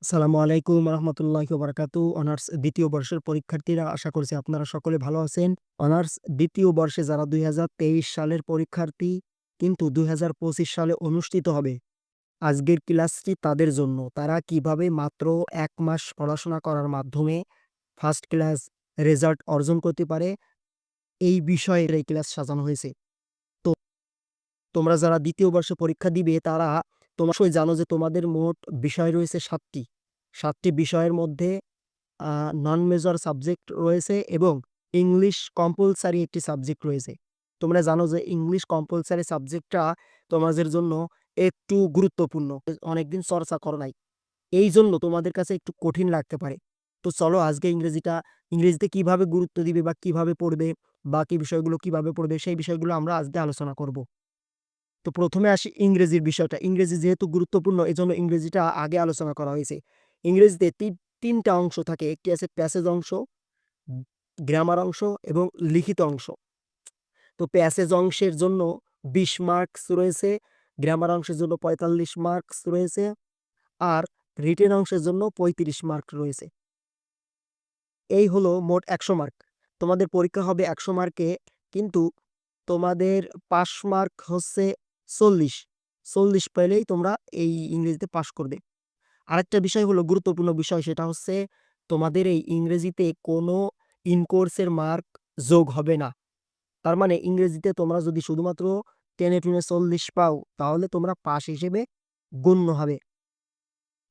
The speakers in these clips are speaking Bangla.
আসসালামু আলাইকুম রহমতুল্লাহি ওয়া বারাকাতু। অনার্স দ্বিতীয় বর্ষের পরীক্ষার্থীরা, আশা করছি আপনারা সকলে ভালো আছেন। অনার্স দ্বিতীয় বর্ষে যারা ২০২৩ সালের পরীক্ষার্থী কিন্তু ২০২৫ সালে অনুষ্ঠিত হবে, আজকের ক্লাসটি তাদের জন্য। তারা কিভাবে মাত্র ১ মাস পড়াশোনা করার মাধ্যমে ফার্স্ট ক্লাস রেজাল্ট অর্জন করতে পারে, এই বিষয়ে এই ক্লাস সাজানো হয়েছে। তো তোমরা যারা দ্বিতীয় বর্ষে পরীক্ষা দিবে তারা অবশ্যই জানো যে তোমাদের মোট বিষয় রয়েছে ৭টি। ৭টি বিষয়ের মধ্যে নন মেজর সাবজেক্ট রয়েছে এবং ইংলিশ কম্পালসারি একটি সাবজেক্ট রয়েছে। তোমরা জানো যে ইংলিশ কম্পালসারি সাবজেক্টটা তোমাদের জন্য একটু গুরুত্বপূর্ণ। অনেকদিন চর্চা করো নাই। এইজন্য তোমাদের কাছে একটু কঠিন লাগতে পারে। তো চলো আজকে ইংরেজিতে কিভাবে গুরুত্ব দিবে বা কিভাবে পড়বে, বাকি বিষয়গুলো কিভাবে পড়বে, সেই বিষয়গুলো আমরা আজকে আলোচনা করব। তো প্রথমে আসি ইংরেজির বিষয়টা। ইংরেজি যেহেতু গুরুত্বপূর্ণ এজন্য ইংরেজিটা আগে আলোচনা করা হয়েছে। ইংরেজিতে ৩টা অংশ থাকে। একটি আছে প্যাসেজ অংশ, গ্রামার অংশ এবং লিখিত অংশ। তো প্যাসেজ অংশের জন্য ২০ মার্কস রয়েছে, গ্রামার অংশের জন্য ৪৫ মার্কস রয়েছে, আর রিটেন অংশের জন্য ৩৫ মার্ক রয়েছে। এই হলো মোট ১০০ মার্ক। তোমাদের পরীক্ষা হবে ১০০ মার্কে, কিন্তু তোমাদের পাস মার্ক হচ্ছে ৪০। ৪০ পেলেই তোমরা এই ইংরেজিতে পাস করবে। আরেকটা বিষয় হলো গুরুত্বপূর্ণ বিষয়, সেটা হচ্ছে তোমাদের এই ইংরেজিতে কোনো ইন কোর্সের মার্ক যোগ হবে না। তার মানে ইংরেজিতে তোমরা যদি শুধুমাত্র টেনে টুনে ৪০ পাও তাহলে তোমরা পাস হিসেবে গণ্য হবে।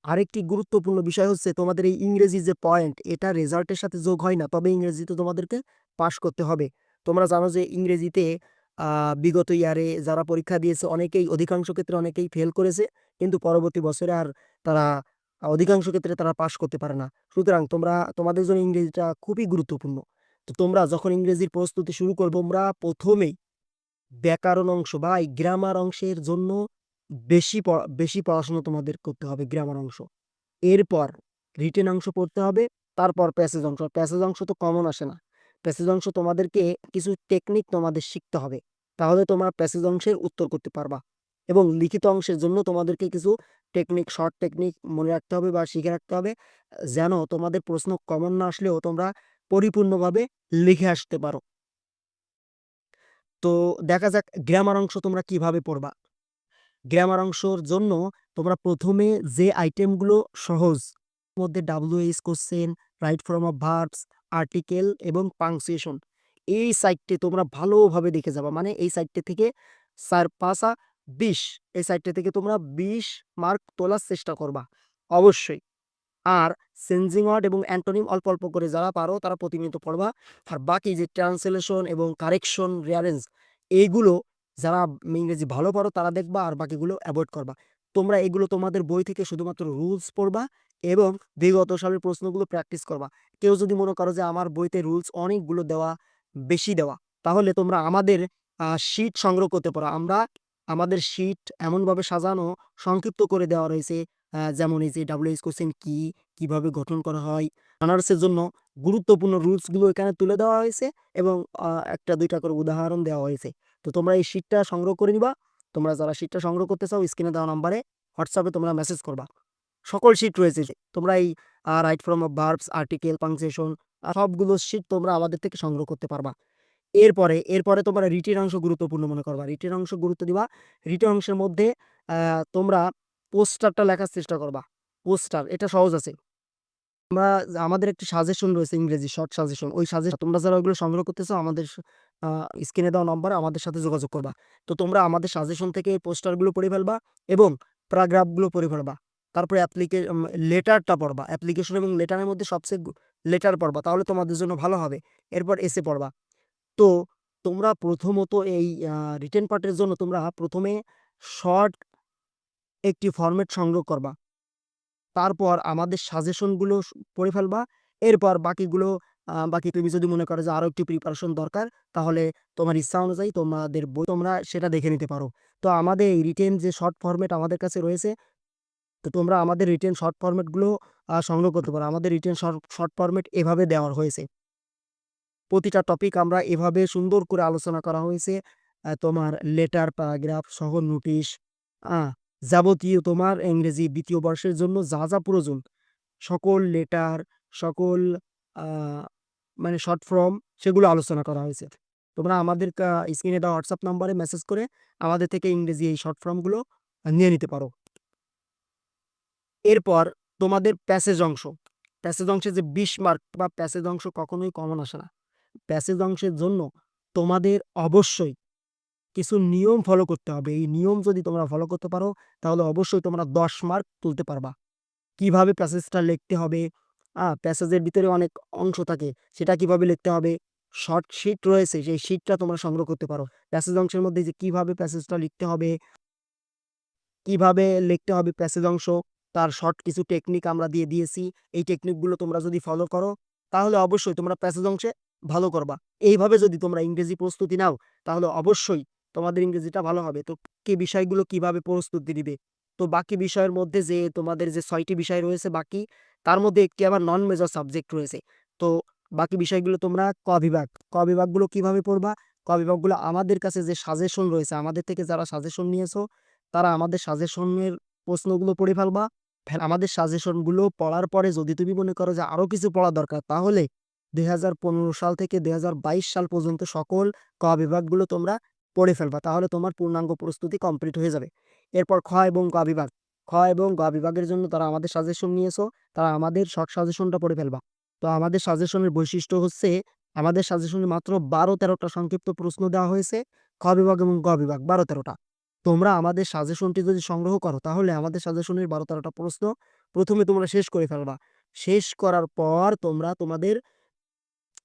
আরেকটি গুরুত্বপূর্ণ বিষয় হচ্ছে তোমাদের এই ইংরেজি যে পয়েন্ট, এটা রেজাল্টের সাথে যোগ হয় না, তবে ইংরেজিতে তোমাদেরকে পাস করতে হবে। তোমরা জানো যে ইংরেজিতে বিগত ইয়ারে যারা পরীক্ষা দিয়েছে অধিকাংশ ক্ষেত্রে অনেকেই ফেল করেছে, কিন্তু পরবর্তী বছরে আর তারা অধিকাংশ ক্ষেত্রে তারা পাস করতে পারে না। সুতরাং তোমাদের জন্য ইংরেজিটা খুবই গুরুত্বপূর্ণ। তো তোমরা যখন ইংরেজির প্রস্তুতি শুরু করবো, তোমরা প্রথমেই ব্যাকরণ অংশ বা এই গ্রামার অংশের জন্য বেশি পড়াশোনা তোমাদের করতে হবে, গ্রামার অংশ। এরপর রিটেন অংশ পড়তে হবে, তারপর প্যাসেজ অংশ। প্যাসেজ অংশ তো কমন আসে না। প্যাসেজ অংশ তোমাদেরকে কিছু টেকনিক তোমাদের শিখতে হবে, তাহলে তোমরা প্যাসেজ অংশের উত্তর করতে পারবা। এবং লিখিত অংশের জন্য তোমাদেরকে কিছু শর্ট টেকনিক মনে রাখতে হবে বা শিখে রাখতে হবে, যেন তোমাদের প্রশ্ন কমন না আসলেও তোমরা পরিপূর্ণভাবে লিখে আসতে পারো। তো দেখা যাক গ্রামার অংশ তোমরা কিভাবে পড়বা। গ্রামার অংশের জন্য তোমরা প্রথমে যে আইটেমগুলো সহজ, মধ্যে WH question, right form of verbs, article এবং পাংচুয়েশন, এই সাইডটি তোমরা ভালোভাবে দেখে যাবা। মানে এই সাইডটি থেকে ৪ ৫ ২০, এই সাইডটি থেকে তোমরা ২০ মার্ক তোলার চেষ্টা করবা অবশ্যই। আর চেঞ্জিং ওয়ার্ড এবং অ্যান্টোনিম অল্প অল্প করে যারা পারো তারা প্রতিনিয়ত পড়বা। আর বাকি যে ট্রান্সলেশন এবং কারেকশন, রিয়ারেঞ্জ, এইগুলো যারা ইংরেজি ভালো পারো তারা দেখবা, আর বাকিগুলো অ্যাভয়েড করবা। তোমরা এগুলো তোমাদের বই থেকে শুধুমাত্র রুলস পড়বা এবং বিগত সালের প্রশ্নগুলো প্র্যাকটিস করবা। কেউ যদি মনে করো যে আমার বইতে রুলস অনেকগুলো দেওয়া, বেশি দেওয়া, তাহলে তোমরা আমাদের শিট সংগ্রহ করতে পারো। আমাদের শিট এমনভাবে সাজানো, সংক্ষিপ্ত করে দেওয়া রয়েছে, যেমন এই যে WH কোশ্চেন কি, কিভাবে গঠন করা হয়, অনার্সের জন্য গুরুত্বপূর্ণ রুলসগুলো এখানে তুলে দেওয়া হয়েছে এবং ১টা ২টা করে উদাহরণ দেওয়া হয়েছে। তো তোমরা এই শিটটা সংগ্রহ করে নিবা। তোমরা যারা শিটটা সংগ্রহ করতে চাও স্ক্রিনে দেওয়া নাম্বারে হোয়াটসঅ্যাপে তোমরা মেসেজ করবা। সকল শিট রয়েছে যে তোমরা এই right form of verbs, article, punctuation, সবগুলো শিট তোমরা আমাদের থেকে সংগ্রহ করতে পারবা। এরপরে তোমরা রিটেন অংশ গুরুত্বপূর্ণ মনে করবা, রিটেন অংশ গুরুত্ব দিবা। রিটেন অংশের মধ্যে তোমরা পোস্টারটা লেখার চেষ্টা করবা। পোস্টার এটা সহজ আছে। আমাদের একটি সাজেশন রয়েছে, ইংরেজি শর্ট সাজেশন। ওই সাজেশন তোমরা যারা ওইগুলো সংগ্রহ করতে চাও আমাদের স্ক্রিনে দেওয়া নম্বরে আমাদের সাথে যোগাযোগ করবা। তো তোমরা আমাদের সাজেশন থেকে এই পোস্টারগুলো পড়ে ফেলবা এবং প্যারাগ্রাফগুলো পড়ে ফেলবা। তারপরে লেটারটা পড়বা। অ্যাপ্লিকেশন এবং লেটারের মধ্যে সবচেয়ে লেটার পড়বা, তাহলে তোমাদের জন্য ভালো হবে। এরপর এসে পড়বা। তো তোমরা প্রথমত এই রিটেন পার্টের জন্য তোমরা প্রথমে শর্ট একটি ফরম্যাট সংগ্রহ করবা। তারপর আমাদের সাজেশনগুলো পড়ে ফেলবা। এরপর বাকি তুমি যদি মনে করো যে আরো একটু প্রিপারেশন দরকার, তাহলে তোমার ইচ্ছা অনুযায়ী তোমাদের বই তোমরা সেটা দেখে নিতে পারো। তো আমাদের এই রিটেন যে শর্ট ফরম্যাট আমাদের কাছে রয়েছে, তো তোমরা আমাদের রিটেন শর্ট ফরম্যাটগুলো সংগ্রহ করতে পারো। আমাদের রিটেন শর্ট ফরম্যাট এভাবে দেওয়া হয়েছে। প্রতিটা টপিক আমরা এভাবে সুন্দর করে আলোচনা করা হয়েছে। তোমার লেটার, প্যারাগ্রাফ সহ নোটিশ, আ যাবতীয় তোমার ইংরেজি দ্বিতীয় বর্ষের জন্য যা প্রয়োজন সকল লেটার, সকল আ মানে শর্ট ফর্ম সেগুলো আলোচনা করা হয়েছে। তোমরা আমাদের স্ক্রিনে দেওয়া WhatsApp নাম্বারে মেসেজ করে আমাদের থেকে ইংরেজি এই শর্ট ফর্মগুলো নিয়ে নিতে পারো। এরপর তোমাদের প্যাসেজ অংশ। প্যাসেজ অংশে যে 20 মার্ক বা প্যাসেজ অংশ কখনোই কমন আসে না। প্যাসেজ অংশের জন্য তোমাদের অবশ্যই কিছু নিয়ম ফলো করতে হবে। এই নিয়ম যদি তোমরা ফলো করতে পারো তাহলে অবশ্যই তোমরা 10 মার্ক তুলতে পারবা। কিভাবে প্যাসেজটা লিখতে হবে, প্যাসেজের ভিতরে অনেক অংশ থাকে, সেটা কিভাবে লিখতে হবে। শর্ট শিট রয়েছে, সেই শিটটা তোমরা সংগ্রহ করতে পারো। প্যাসেজ অংশের মধ্যে যে কিভাবে প্যাসেজটা লিখতে হবে, কিভাবে লিখতে হবে প্যাসেজ অংশ, তার শর্ট কিছু টেকনিক আমরা দিয়ে দিয়েছি। এই টেকনিকগুলো তোমরা যদি ফলো করো তাহলে অবশ্যই তোমরা প্যাসেজ অংশে ভালো করবা। এইভাবে যদি তোমরা ইংরেজি প্রস্তুতি নাও তাহলে অবশ্যই তোমাদের ইংরেজিটা ভালো হবে। তো কি বিষয়গুলো কিভাবে প্রস্তুতি নিবে? তো বাকি বিষয়ের মধ্যে যে তোমাদের যে ৬ টি বিষয় রয়েছে বাকি, তার মধ্যে একটি আবার নন মেজর সাবজেক্ট রয়েছে। তো বাকি বিষয়গুলো তোমরা ক বিভাগগুলো কিভাবে পড়বা? ক বিভাগগুলো আমাদের কাছে যে সাজেশন রয়েছে, আমাদের থেকে যারা সাজেশন নিয়েছো তারা আমাদের সাজেশনের প্রশ্নগুলো পড়ে ফেলবা। আমাদের সাজেশনগুলো পড়ার পরে যদি তুমি মনে করো যে আরো কিছু পড়া দরকার, তাহলে ২০১৫ সাল থেকে ২০২২ সাল পর্যন্ত সকল ক বিভাগগুলো তোমরা পড়ে ফেলবা। তাহলে তোমার পূর্ণাঙ্গ প্রস্তুতি কমপ্লিট হয়ে যাবে। এরপর খ এবং গ বিভাগ। খ এবং গ বিভাগের জন্য তারা আমাদের সাজেশন নিয়েছো, তারা আমাদের শর্ট সাজেশনটা পড়ে ফেলবা। তো আমাদের সাজেশনের বৈশিষ্ট্য হচ্ছে, আমাদের সাজেশনে মাত্র ১২-১৩ টা সংক্ষিপ্ত প্রশ্ন দেওয়া হয়েছে। খ বিভাগ এবং গ বিভাগ ১২-১৩ টা। তোমরা আমাদের সাজেশনটি যদি সংগ্রহ করো তাহলে আমাদের সাজেশনের ১২-১৩ টা প্রশ্ন প্রথমে তোমরা শেষ করে ফেলবা। শেষ করার পর তোমরা তোমাদের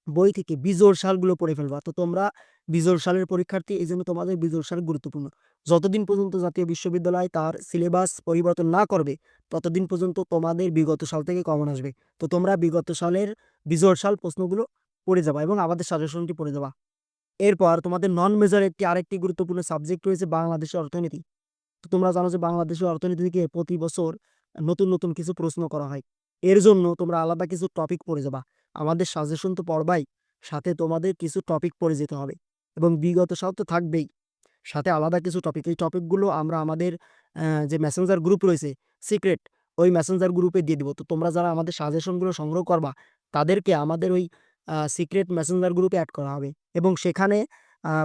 বই থেকে বিজোড় সালগুলো পড়ে ফেলবা। তো তোমরা বিজোড় সালের পরীক্ষার্থী, এইজন্য তোমাদের বিজোড় সাল গুরুত্বপূর্ণ। যতদিন পর্যন্ত জাতীয় বিশ্ববিদ্যালয় তার সিলেবাস পরিবর্তন না করবে ততদিন পর্যন্ত তোমাদের বিগত সাল থেকে কমন আসবে। তো তোমরা বিগত সালের বিজোড় সাল প্রশ্নগুলো পড়ে যাবা এবং আমাদের সাজেশনটি পড়ে যাবা। এরপর তোমাদের নন মেজর আরেকটি গুরুত্বপূর্ণ সাবজেক্ট রয়েছে বাংলাদেশের অর্থনীতি। তো তোমরা জানো যে বাংলাদেশের অর্থনীতি থেকে প্রতি বছর নতুন কিছু প্রশ্ন করা হয়। এর জন্য তোমরা আলাদা কিছু টপিক পড়ে যাবা। আমাদের সাজেশন তো পড়বাই, সাথে তোমাদের কিছু টপিক পড়ে যেতে হবে এবং বিগত সাল তো থাকবেই, সাথে আলাদা কিছু টপিক। এই টপিকগুলো আমরা আমাদের যে মেসেঞ্জার গ্রুপ রয়েছে সিক্রেট, ওই মেসেঞ্জার গ্রুপে দিয়ে দিব। তো তোমরা যারা আমাদের সাজেশনগুলো সংগ্রহ করবা তাদেরকে আমাদের ওই সিক্রেট মেসেঞ্জার গ্রুপে অ্যাড করা হবে এবং সেখানে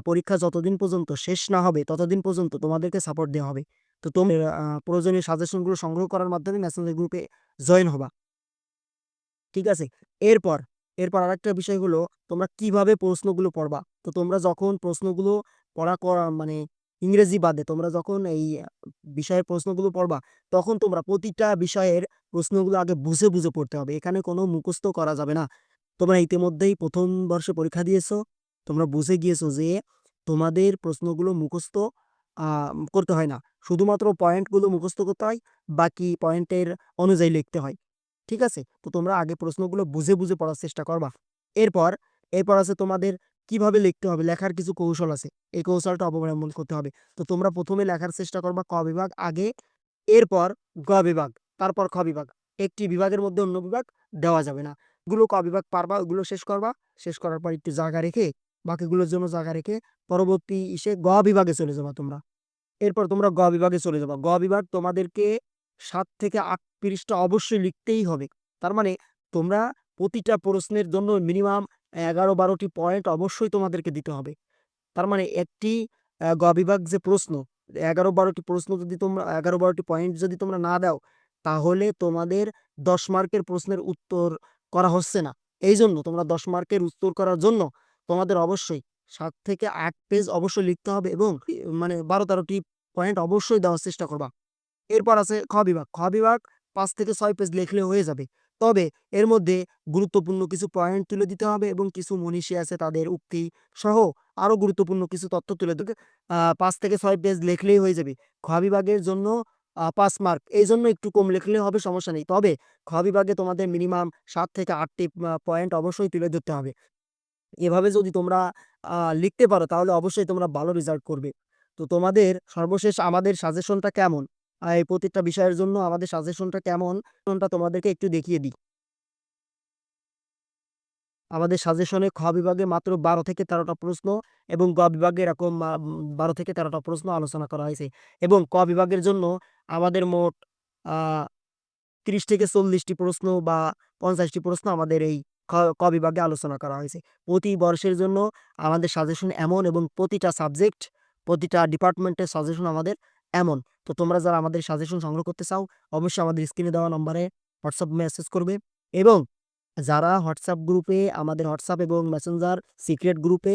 পরীক্ষা যতদিন পর্যন্ত শেষ না হবে ততদিন পর্যন্ত তোমাদেরকে সাপোর্ট দেওয়া হবে। তো তোমরা প্রয়োজনীয় সাজেশনগুলো সংগ্রহ করার মাধ্যমে মেসেঞ্জার গ্রুপে জয়েন হবা। ঠিক আছে? এরপর, এরপর আরেকটা বিষয় হলো তোমরা কিভাবে প্রশ্নগুলো পড়বা। তো তোমরা যখন প্রশ্নগুলো পড়া মানে ইংরেজি বাদে তোমরা যখন এই বিষয়ের প্রশ্নগুলো পড়বা, তখন তোমরা প্রতিটা বিষয়ের প্রশ্নগুলো আগে বুঝে পড়তে হবে। এখানে কোনো মুখস্থ করা যাবে না। তোমরা ইতিমধ্যেই ১ম বর্ষে পরীক্ষা দিয়েছো। তোমরা বুঝে গিয়েছো যে তোমাদের প্রশ্নগুলো মুখস্থ আ করতে হয় না। শুধুমাত্র পয়েন্টগুলো মুখস্থ করতে হয়, বাকি পয়েন্টের অনুযায়ী লিখতে হয়। ঠিক আছে? তো তোমরা আগে প্রশ্নগুলো বুঝে পড়ার চেষ্টা করবা। এরপর, এরপর আছে তোমাদের কিভাবে লিখতে হবে, লেখার কিছু কৌশল আছে। এই কৌশলটা অবলম্বন করতে হবে। তো তোমরা ১ম এ লেখার চেষ্টা করবা ক বিভাগ আগে, এরপর গ বিভাগ, তারপর খ বিভাগ। একটি বিভাগের মধ্যে অন্য বিভাগ দেওয়া যাবে না। ওগুলো ক বিভাগ পারবা, ওগুলো শেষ করবা। শেষ করার পর একটু জায়গা রেখে, বাকিগুলোর জন্য জায়গা রেখে পরবর্তী গ বিভাগে চলে যাবা তোমরা। এরপর তোমরা গ বিভাগে চলে যাবা। গ বিভাগ তোমাদেরকে ৭ থেকে ৮ পৃষ্ঠা অবশ্যই লিখতেই হবে। তার মানে তোমরা প্রতিটা প্রশ্নের জন্য মিনিমাম ১১-১২ টি পয়েন্ট অবশ্যই তোমাদেরকে দিতে হবে। তার মানে একটি গ বিভাগ যে প্রশ্ন ১১-১২ টি প্রশ্ন যদি তোমরা ১১-১২ টি পয়েন্ট যদি তোমরা না দাও, তাহলে তোমাদের ১০ মার্কের প্রশ্নের উত্তর করা হচ্ছে না। এইজন্য তোমরা ১০ মার্কের উত্তর করার জন্য তোমাদের অবশ্যই ৭ থেকে ৮ পেজ অবশ্যই লিখতে হবে এবং মানে ১২-১৩ টি পয়েন্ট অবশ্যই দেওয়ার চেষ্টা করবা। এরপর আছে খ বিভাগ। খ বিভাগ ৫ থেকে ৬ পেজ লিখলে হয়ে যাবে। তবে এর মধ্যে গুরুত্বপূর্ণ কিছু পয়েন্ট তুলে দিতে হবে এবং কিছু মনীষী আছে তাদের উক্তি সহ আরো গুরুত্বপূর্ণ কিছু তথ্য তুলে দিতে ৫ থেকে ৬ পেজ লিখলেই হয়ে যাবে। খ বিভাগের জন্য ৫ মার্ক। এইজন্য একটু কম লিখলেও হবে, সমস্যা নেই। তবে খ বিভাগে তোমাদের মিনিমাম ৭ থেকে ৮ টি পয়েন্ট অবশ্যই তুলে ধরতে হবে। এভাবে যদি তোমরা লিখতে পারো তাহলে অবশ্যই তোমরা ভালো রেজাল্ট করবে। তো তোমাদের সর্বশেষ আমাদের সাজেশনটা কেমন? এই প্রত্যেকটা বিষয়ের জন্য আমাদের সাজেশনটা কেমন? কোনটা তোমাদেরকে একটু দেখিয়ে দিই। আমাদের সাজেশনে খ বিভাগে মাত্র ১২ থেকে ১৩ টা প্রশ্ন এবং গ বিভাগে এরকম ১২ থেকে ১৩ টা প্রশ্ন আলোচনা করা হয়েছে এবং ক বিভাগের জন্য আমাদের মোট আ 30 থেকে 40টি প্রশ্ন বা 50টি প্রশ্ন আমাদের এই ক বিভাগে আলোচনা করা হয়েছে। প্রতি বর্ষের জন্য আমাদের সাজেশন এমন এবং প্রতিটা সাবজেক্ট, প্রতিটা ডিপার্টমেন্টের সাজেশন আমাদের এমন। তো তোমরা যারা আমাদের সাজেশন সংগ্রহ করতে চাও, অবশ্যই আমাদের স্ক্রিনে দেওয়া নম্বরে হোয়াটসঅ্যাপ মেসেজ করবে এবং যারা হোয়াটসঅ্যাপ গ্রুপে আমাদের হোয়াটসঅ্যাপ এবং মেসেঞ্জার সিক্রেট গ্রুপে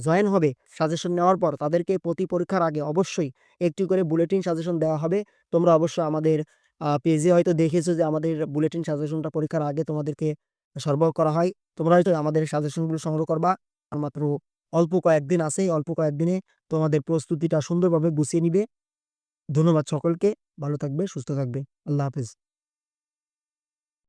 জয়েন হবে সাজেশন নেওয়ার পর, তাদেরকে প্রতি পরীক্ষার আগে অবশ্যই একটি করে বুলেটিন সাজেশন দেওয়া হবে। তোমরা অবশ্যই আমাদের পেজে হয়তো দেখেছো যে আমাদের বুলেটিন সাজেশনটা পরীক্ষার আগে তোমাদেরকে সরবরাহ করা হয়। তোমরা হয়তো আমাদের সাজেশনগুলো সংগ্রহ করবা। আর মাত্র অল্প কয়েকদিন আছে, এই অল্প কয়েকদিনে তোমাদের প্রস্তুতিটা সুন্দরভাবে গুছিয়ে নিবে। ধন্যবাদ সকলকে। ভালো থাকবে, সুস্থ থাকবে। আল্লাহ হাফেজ।